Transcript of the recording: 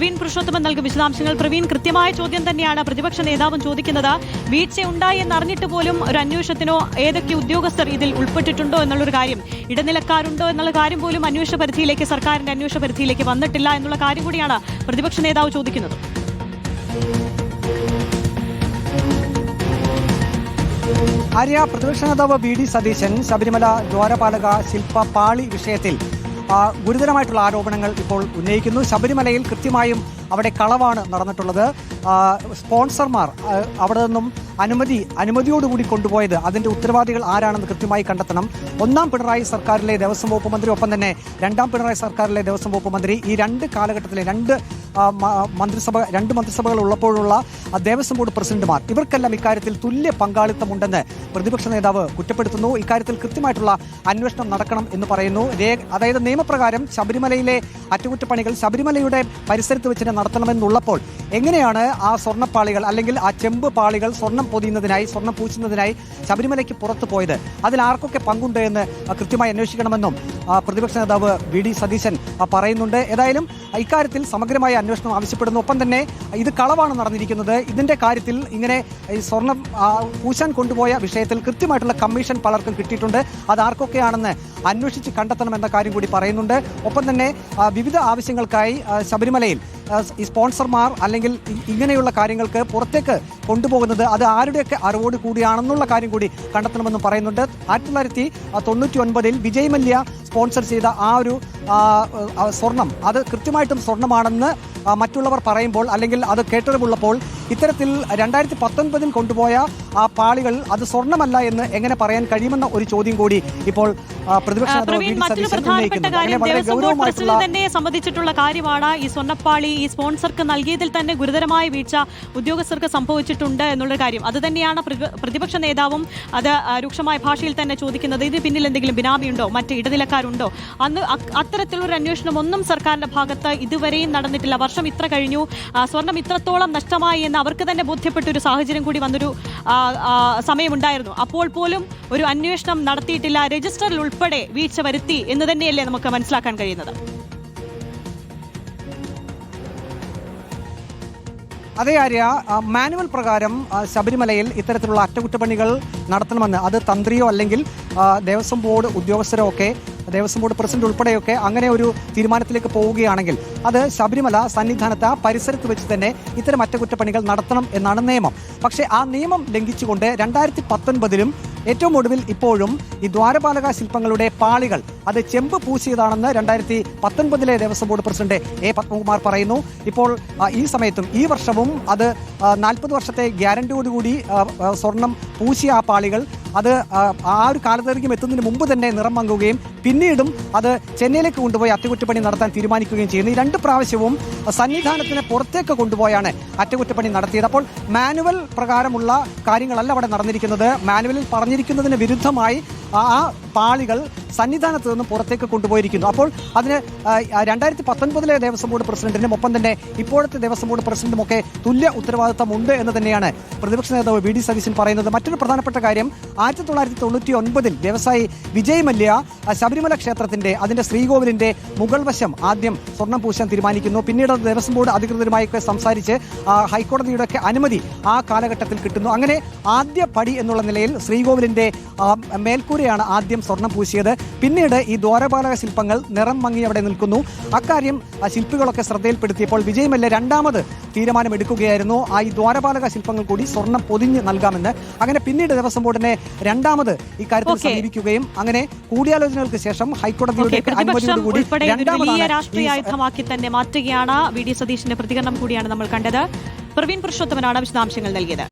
പ്രവീൺ പുരുഷോത്തമൻ നൽകും വിശദാംശങ്ങൾ. പ്രവീൺ, കൃത്യമായ ചോദ്യം തന്നെയാണ് പ്രതിപക്ഷ നേതാവും ചോദിക്കുന്നത്. വീഴ്ച ഉണ്ടായി എന്നറിഞ്ഞിട്ട് പോലും ഒരു അന്വേഷണത്തിനോ ഏതൊക്കെ ഉദ്യോഗസ്ഥർ ഇതിൽ ഉൾപ്പെട്ടിട്ടുണ്ടോ എന്നുള്ളൊരു കാര്യം, ഇടനിലക്കാരുണ്ടോ എന്നുള്ള കാര്യം പോലും അന്വേഷണ പരിധിയിലേക്ക്, സർക്കാരിന്റെ അന്വേഷണ പരിധിയിലേക്ക് വന്നിട്ടില്ല എന്നുള്ള കാര്യം കൂടിയാണ് പ്രതിപക്ഷ നേതാവ് ചോദിക്കുന്നത്. ആര്യ, പ്രതിപക്ഷ നേതാവ് വി ഡി സതീശൻ ശബരിമല ദ്വാരപാലക ശില്പ പാളി വിഷയത്തിൽ ഗുരുതരമായിട്ടുള്ള ആരോപണങ്ങൾ ഇപ്പോൾ ഉന്നയിക്കുന്നു. ശബരിമലയിൽ കൃത്യമായും അവിടെ കളവാണ് നടന്നിട്ടുള്ളത്. സ്പോൺസർമാർ അവിടെ നിന്നും അനുമതിയോടുകൂടി കൊണ്ടുപോയത്, അതിന്റെ ഉത്തരവാദികൾ ആരാണെന്ന് കൃത്യമായി കണ്ടെത്തണം. ഒന്നാം പിണറായി സർക്കാരിലെ ദേവസ്വം വകുപ്പ് മന്ത്രി, ഒപ്പം തന്നെ രണ്ടാം പിണറായി സർക്കാരിലെ ദേവസ്വം വകുപ്പ് മന്ത്രി, ഈ രണ്ട് കാലഘട്ടത്തിലെ രണ്ട് മന്ത്രിസഭകൾ ഉള്ളപ്പോഴുള്ള ദേവസ്വം ബോർഡ് പ്രസിഡന്റുമാർ, ഇവർക്കെല്ലാം ഇക്കാര്യത്തിൽ തുല്യ പങ്കാളിത്തമുണ്ടെന്ന് പ്രതിപക്ഷ നേതാവ് കുറ്റപ്പെടുത്തുന്നു. ഇക്കാര്യത്തിൽ കൃത്യമായിട്ടുള്ള അന്വേഷണം നടക്കണം എന്ന് പറയുന്നു. അതായത് നിയമപ്രകാരം ശബരിമലയിലെ അറ്റകുറ്റപ്പണികൾ ശബരിമലയുടെ പരിസരത്ത് വെച്ച് തന്നെ നടത്തണമെന്നുള്ളപ്പോൾ എങ്ങനെയാണ് ആ സ്വർണ്ണപ്പാളികൾ അല്ലെങ്കിൽ ആ ചെമ്പ് പാളികൾ സ്വർണം പൊതിയുന്നതിനായി, സ്വർണം പൂശുന്നതിനായി ശബരിമലയ്ക്ക് പുറത്തു പോയത്? അതിൽ ആർക്കൊക്കെ പങ്കുണ്ട് എന്ന് കൃത്യമായി അന്വേഷിക്കണമെന്നും പ്രതിപക്ഷ നേതാവ് വി ഡി സതീശൻ പറയുന്നുണ്ട്. ഏതായാലും ഇക്കാര്യത്തിൽ സമഗ്രമായ അന്വേഷണം ആവശ്യപ്പെടുന്നു. ഒപ്പം തന്നെ ഇത് കളവാണ് നടന്നിരിക്കുന്നത്. ഇതിന്റെ കാര്യത്തിൽ ഇങ്ങനെ സ്വർണം പൂശാൻ കൊണ്ടുപോയ വിഷയത്തിൽ കൃത്യമായിട്ടുള്ള കമ്മീഷൻ പലർക്കും കിട്ടിയിട്ടുണ്ട്. അത് ആർക്കൊക്കെയാണെന്ന് അന്വേഷിച്ച് കണ്ടെത്തണമെന്ന കാര്യം കൂടി പറയുന്നുണ്ട്. ഒപ്പം തന്നെ വിവിധ ആവശ്യങ്ങൾക്കായി ശബരിമലയിൽ ഈ സ്പോൺസർമാർ അല്ലെങ്കിൽ ഇങ്ങനെയുള്ള കാര്യങ്ങൾക്ക് പുറത്തേക്ക് കൊണ്ടുപോകുന്നത് അത് ആരുടെയൊക്കെ അറിവോട് കൂടിയാണെന്നുള്ള കാര്യം കൂടി കണ്ടെത്തണമെന്നും പറയുന്നുണ്ട്. 1999 വിജയ് മല്യ സ്പോൺസർ ചെയ്ത ആ ഒരു സ്വർണം, അത് കൃത്യമായിട്ടും സ്വർണ്ണമാണെന്ന് മറ്റുള്ളവർ പറയുമ്പോൾ, അല്ലെങ്കിൽ അത് കേട്ടറിവുള്ളപ്പോൾ, ഇത്തരത്തിൽ 2019 കൊണ്ടുപോയ ആ പാളികൾ അത് സ്വർണ്ണമല്ല എന്ന് എങ്ങനെ പറയാൻ കഴിയുമെന്ന ഒരു ചോദ്യം കൂടി ഇപ്പോൾ പ്രതിപക്ഷ തന്നെ സംബന്ധിച്ചിട്ടുള്ള കാര്യമാണ്. ഈ സ്വർണ്ണപ്പാളി ഈ സ്പോൺസർക്ക് നൽകിയതിൽ തന്നെ ഗുരുതരമായ വീഴ്ച ഉദ്യോഗസ്ഥർക്ക് സംഭവിച്ചിട്ടുണ്ട് എന്നുള്ള കാര്യം. അത് തന്നെയാണ് പ്രതിപക്ഷ നേതാവും അത് രൂക്ഷമായ ഭാഷയിൽ തന്നെ ചോദിക്കുന്നത്. ഇത് പിന്നിൽ എന്തെങ്കിലും ബിനാമിയുണ്ടോ, മറ്റ് ഇടനിലക്കാരുണ്ടോ? അന്ന് അത്തരത്തിലൊരു അന്വേഷണം ഒന്നും സർക്കാരിന്റെ ഭാഗത്ത് ഇതുവരെയും നടന്നിട്ടില്ല. വർഷം ഇത്ര കഴിഞ്ഞു, സ്വർണം ഇത്രത്തോളം നഷ്ടമായി എന്ന് അവർക്ക് തന്നെ ബോധ്യപ്പെട്ട ഒരു സാഹചര്യം കൂടി വന്നൊരു സമയമുണ്ടായിരുന്നു. അപ്പോൾ പോലും ഒരു അന്വേഷണം നടത്തിയിട്ടില്ല. രജിസ്റ്ററിൽ ഉൾപ്പെടെ വീഴ്ച വരുത്തി എന്ന് തന്നെയല്ലേ നമുക്ക് മനസ്സിലാക്കാൻ കഴിയുന്നത്? അതേ ആര്യ, മാനുവൽ പ്രകാരം ശബരിമലയിൽ ഇത്തരത്തിലുള്ള അറ്റകുറ്റപ്പണികൾ നടത്തണമെന്ന് അത് തന്ത്രിയോ അല്ലെങ്കിൽ ദേവസ്വം ബോർഡ് ഉദ്യോഗസ്ഥരോ ഒക്കെ, ദേവസ്വം ബോർഡ് പ്രസിഡന്റ് ഉൾപ്പെടെയൊക്കെ അങ്ങനെ ഒരു തീരുമാനത്തിലേക്ക് പോവുകയാണെങ്കിൽ അത് ശബരിമല സന്നിധാനത്ത് ആ പരിസരത്ത് വെച്ച് തന്നെ ഇത്തരം അറ്റകുറ്റപ്പണികൾ നടത്തണം എന്നാണ് നിയമം. പക്ഷേ ആ നിയമം ലംഘിച്ചുകൊണ്ട് 2019 ഏറ്റവും ഒടുവിൽ ഇപ്പോഴും ഈ ദ്വാരപാലക ശില്പങ്ങളുടെ പാളികൾ അത് ചെമ്പ് പൂശിയതാണെന്ന് 2019 Devaswom board president A Padmakumar പറയുന്നു. ഇപ്പോൾ ഈ സമയത്തും ഈ വർഷവും അത് 40 വർഷത്തെ ഗ്യാരണ്ടിയോടുകൂടി സ്വർണം പൂശിയ ആ പാളികൾ അത് ആ ഒരു കാലദൈർഘ്യം എത്തുന്നതിന് മുമ്പ് തന്നെ നിറം മങ്ങുകയും പിന്നീടും അത് ചെന്നൈയിലേക്ക് കൊണ്ടുപോയി അറ്റകുറ്റപ്പണി നടത്താൻ തീരുമാനിക്കുകയും ചെയ്യുന്നു. ഈ രണ്ട് പ്രാവശ്യവും സന്നിധാനത്തിന് പുറത്തേക്ക് കൊണ്ടുപോയാണ് അറ്റകുറ്റപ്പണി നടത്തിയത്. അപ്പോൾ മാനുവൽ പ്രകാരമുള്ള കാര്യങ്ങളല്ല അവിടെ നടന്നിരിക്കുന്നത്. മാനുവലിൽ പറഞ്ഞിരിക്കുന്നതിന് വിരുദ്ധമായി ആ പാളികൾ സന്നിധാനത്ത് നിന്നും പുറത്തേക്ക് കൊണ്ടുപോയിരിക്കുന്നു. അപ്പോൾ അതിന് 2019 ദേവസ്വം ബോർഡ് പ്രസിഡന്റിനും ഒപ്പം തന്നെ ഇപ്പോഴത്തെ ദേവസ്വം ബോർഡ് പ്രസിഡന്റും ഒക്കെ തുല്യ ഉത്തരവാദിത്തമുണ്ട് എന്ന് തന്നെയാണ് പ്രതിപക്ഷ നേതാവ് വി ഡി സതീശൻ പറയുന്നത്. മറ്റൊരു പ്രധാനപ്പെട്ട കാര്യം, 1999 വ്യവസായി വിജയ് മല്യ ശബരിമല ക്ഷേത്രത്തിന്റെ അതിന്റെ ശ്രീകോവിലിന്റെ മുകൾ വശം ആദ്യം സ്വർണം പൂശാൻ തീരുമാനിക്കുന്നു. പിന്നീട് ദേവസ്വം ബോർഡ് അധികൃതരുമായൊക്കെ സംസാരിച്ച് ഹൈക്കോടതിയുടെ ഒക്കെ അനുമതി ആ കാലഘട്ടത്തിൽ കിട്ടുന്നു. അങ്ങനെ ആദ്യ പടി എന്നുള്ള നിലയിൽ ശ്രീകോവിലിന്റെ മേൽക്കൂരയാണ് ആദ്യം സ്വർണം പൂശിയത്. പിന്നീട് ഈ ദ്വാരപാലക ശില്പങ്ങൾ നിറം മങ്ങി അവിടെ നിൽക്കുന്നു. അക്കാര്യം ശില്പികളൊക്കെ ശ്രദ്ധയിൽപ്പെടുത്തിയപ്പോൾ വിജയ് മല്യ രണ്ടാമത് തീരുമാനമെടുക്കുകയായിരുന്നു. ഈ ദ്വാരപാലക ശില്പങ്ങൾ കൂടി സ്വർണം പൊതിഞ്ഞ് നൽകാമെന്ന്. അങ്ങനെ പിന്നീട് ദേവസ്വം ബോർഡിനെ രണ്ടാമത് ഇക്കാര്യത്തിൽ സമീപിക്കുകയും അങ്ങനെ കൂടിയാലോചനകൾക്ക് ശേഷം ഹൈക്കോടതിയുടെ അനുമതിയോടുകൂടി വലിയ രാഷ്ട്രീയ ആയുധമാക്കി തന്നെ മാറ്റുകയാണ്. വി ഡി സതീശന്റെ പ്രതികരണം കൂടിയാണ് നമ്മൾ കണ്ടത്. പ്രവീൺ പുരുഷോത്തമനാണ് വിശദാംശങ്ങൾ നൽകിയത്.